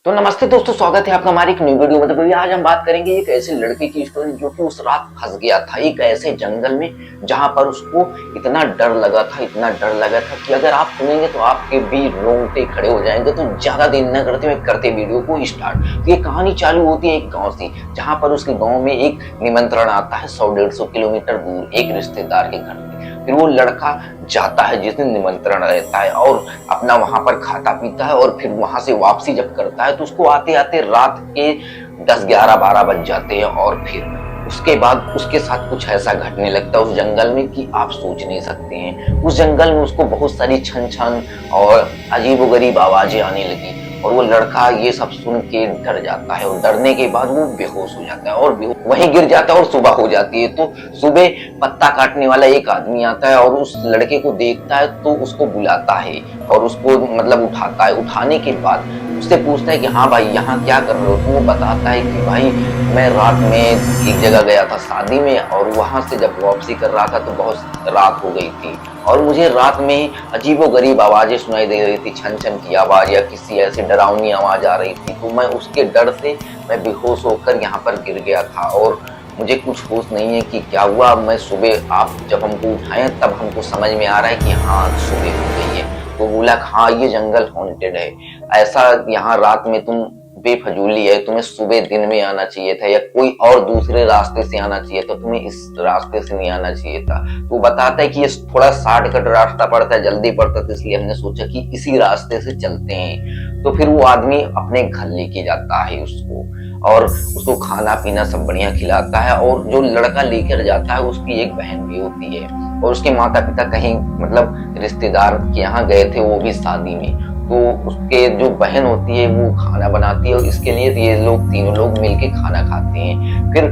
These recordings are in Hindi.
तो नमस्ते दोस्तों, स्वागत है आपका हमारी एक न्यू वीडियो में। तो भैया आज हम बात करेंगे एक ऐसे लड़के की स्टोरी जो कि उस रात फंस गया था एक ऐसे जंगल में जहां पर उसको इतना डर लगा था कि अगर आप सुनेंगे तो आपके भी रोंगटे खड़े हो जाएंगे। तो ज्यादा देर न करते हुए करते वीडियो को स्टार्ट। तो ये कहानी चालू होती है एक गाँव से, जहाँ पर उसके गाँव में एक निमंत्रण आता है 100-150 किलोमीटर दूर एक रिश्तेदार के घर में। फिर वो लड़का जाता है जिस दिन निमंत्रण रहता है और अपना वहां पर खाता पीता है और फिर वहां से वापसी जब करता है तो उसको आते आते रात के 10-11-12 बज जाते हैं। और फिर उसके बाद उसके साथ कुछ ऐसा घटने लगता है उस जंगल में कि आप सोच नहीं सकते हैं। उस जंगल में उसको बहुत सारी छन छन और अजीबोगरीब आवाजें आने लगी और वो लड़का ये सब सुन के डर जाता है और डरने के बाद वो बेहोश हो जाता है और वहीं गिर जाता है और सुबह हो जाती है। तो सुबह पत्ता काटने वाला एक आदमी आता है और उस लड़के को देखता है तो उसको बुलाता है और उसको उठाता है। उठाने के बाद उससे पूछता है कि हाँ भाई यहाँ क्या कर रहे हो। तो वो बताता है कि भाई मैं रात में एक जगह गया था शादी में और वहां से जब वापसी कर रहा था तो बहुत रात हो गई थी और मुझे रात में अजीबोगरीब आवाजें सुनाई दे रही थी, छन छन की आवाज या किसी ऐसी डरावनी आवाज आ रही थी। तो मैं उसके डर से मैं बेहोश होकर यहाँ पर गिर गया था और मुझे कुछ होश नहीं है कि क्या हुआ। मैं सुबह आप जब हमको उठाए तब हमको समझ में आ रहा है कि हाँ सुबह हो गई है। तो बोला हाँ ये जंगल हॉन्टेड है, ऐसा यहाँ रात में तुम बेफजूली है, तुम्हें सुबह दिन में आना चाहिए था या कोई और दूसरे रास्ते से आना चाहिए था, तुम्हें इस रास्ते से नहीं आना चाहिए था। तो बताता है कि ये थोड़ा शॉर्टकट रास्ता पड़ता है, जल्दी पड़ता है, इसलिए हमने सोचा कि इसी रास्ते से चलते हैं। तो फिर वो आदमी अपने घर लेके जाता है उसको और उसको खाना पीना सब बढ़िया खिलाता है। और जो लड़का लेकर जाता है उसकी एक बहन भी होती है और उसके माता पिता कहीं रिश्तेदार के यहाँ गए थे, वो भी शादी में। तो उसके जो बहन होती है वो खाना बनाती है और इसके लिए ये लोग तीनों लोग मिलके खाना खाते हैं। फिर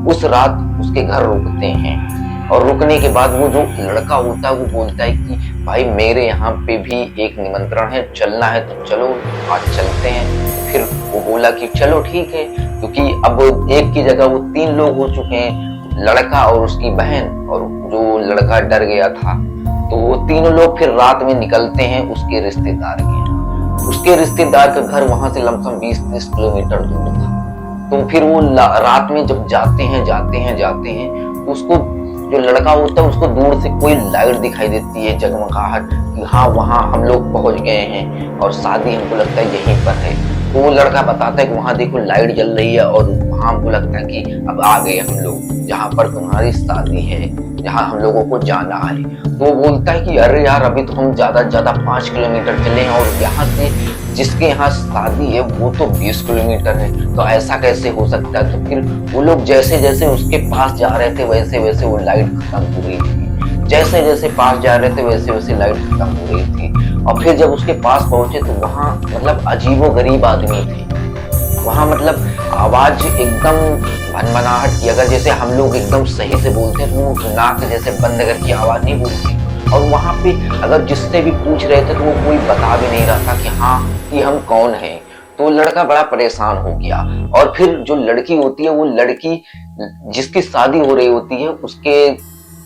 उस रात उसके घर रुकते हैं और रुकने के बाद वो जो लड़का होता है वो बोलता है कि भाई मेरे यहाँ पे भी एक निमंत्रण है, चलना है तो चलो आज चलते हैं। फिर वो बोला कि चलो ठीक है, क्योंकि अब एक की जगह वो 3 लोग हो चुके हैं, लड़का और उसकी बहन और जो लड़का डर गया था। तो वो तीनों लोग फिर रात में निकलते हैं उसके रिश्तेदार के। उसके रिश्तेदार का घर वहां से लमसम 20-30 किलोमीटर दूर था। तो फिर वो रात में जब जाते हैं तो उसको जो लड़का होता है उसको दूर से कोई लाइट दिखाई देती है, जगमगाहट, कि हाँ वहां हम लोग पहुंच गए हैं और शादी हमको लगता है यहीं पर है। तो वो लड़का बताता है कि वहां देखो लाइट जल रही है और वहां हमको लगता है कि अब आ गए हम लोग जहाँ पर तुम्हारी शादी है, जहाँ हम लोगों को जाना है। तो वो बोलता है कि अरे यार अभी तो हम ज्यादा 5 किलोमीटर चले हैं और यहाँ से जिसके यहाँ शादी है वो तो 20 किलोमीटर है, तो ऐसा कैसे हो सकता है। तो फिर वो लोग जैसे जैसे उसके पास जा रहे थे वैसे वैसे वो लाइट खत्म हो रही थी, जैसे जैसे पास जा रहे थे वैसे वैसे लाइट खत्म हो रही थी। और फिर जब उसके पास पहुंचे तो वहाँ अजीबोगरीब आदमी थे। वहाँ आवाज एकदम भनभनाहट की, अगर जैसे हम लोग एकदम सही से बोलते हैं तो वो नाक जैसे बंद करके आवाज नहीं बोलती। और वहां पे अगर जिससे भी पूछ रहे थे तो वो कोई बता भी नहीं रहा था कि हाँ ये हम कौन हैं। तो लड़का बड़ा परेशान हो गया और फिर जो लड़की होती है वो लड़की जिसकी शादी हो रही होती है उसके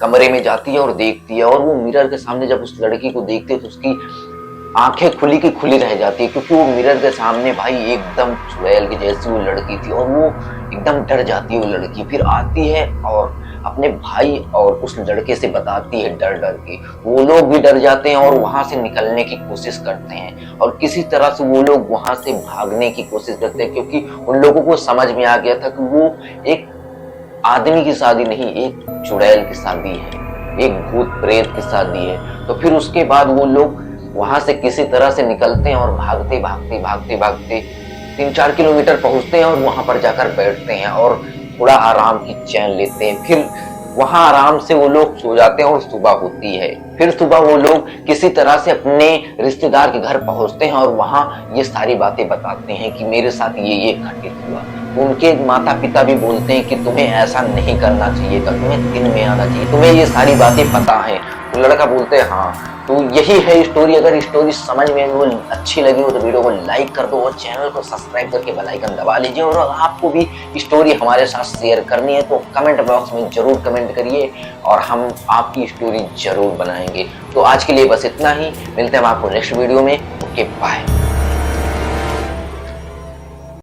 कमरे में जाती है और देखती है और वो मिरर के सामने जब उस लड़की को देखती है तो उसकी आंखें खुली की खुली रह जाती है, क्योंकि वो मिरर के सामने भाई एकदम चुड़ैल की जैसी वो लड़की थी और वो एकदम डर जाती है। वो लड़की फिर आती है और अपने भाई और उस लड़के से बताती है डर डर के। वो लोग भी डर जाते हैं और वहां से निकलने की कोशिश करते हैं और किसी तरह से वो लोग वहां से भागने की कोशिश करते हैं, क्योंकि उन लोगों को समझ में आ गया था कि वो एक आदमी की शादी नहीं, एक चुड़ैल की शादी है, एक भूत प्रेत की शादी है। तो फिर उसके बाद वो लोग वहां से किसी तरह से निकलते हैं और भागते 3-4 किलोमीटर पहुंचते हैं और वहां पर जाकर बैठते हैं और थोड़ा आराम की चैन लेते हैं। फिर वहां आराम से वो लोग सो जाते हैं और सुबह होती है। फिर सुबह वो लोग किसी तरह से अपने रिश्तेदार के घर पहुंचते हैं और वहां ये सारी बातें बताते हैं कि मेरे साथ ये घटित हुआ। तो उनके माता पिता भी बोलते हैं कि तुम्हें ऐसा नहीं करना चाहिए था, तुम्हें दिन में आना चाहिए, तुम्हें ये सारी बातें पता है। तो लड़का बोलते हैं हाँ। तो यही है स्टोरी। अगर स्टोरी समझ में वो अच्छी लगी हो तो वीडियो को लाइक कर दो और चैनल को सब्सक्राइब करके बेल आइकन दबा लीजिए। और आपको भी स्टोरी हमारे साथ शेयर करनी है तो कमेंट बॉक्स में जरूर कमेंट करिए और हम आपकी स्टोरी जरूर बनाएंगे। तो आज के लिए बस इतना ही, मिलते हैं हम आपको नेक्स्ट वीडियो में। Okay bye.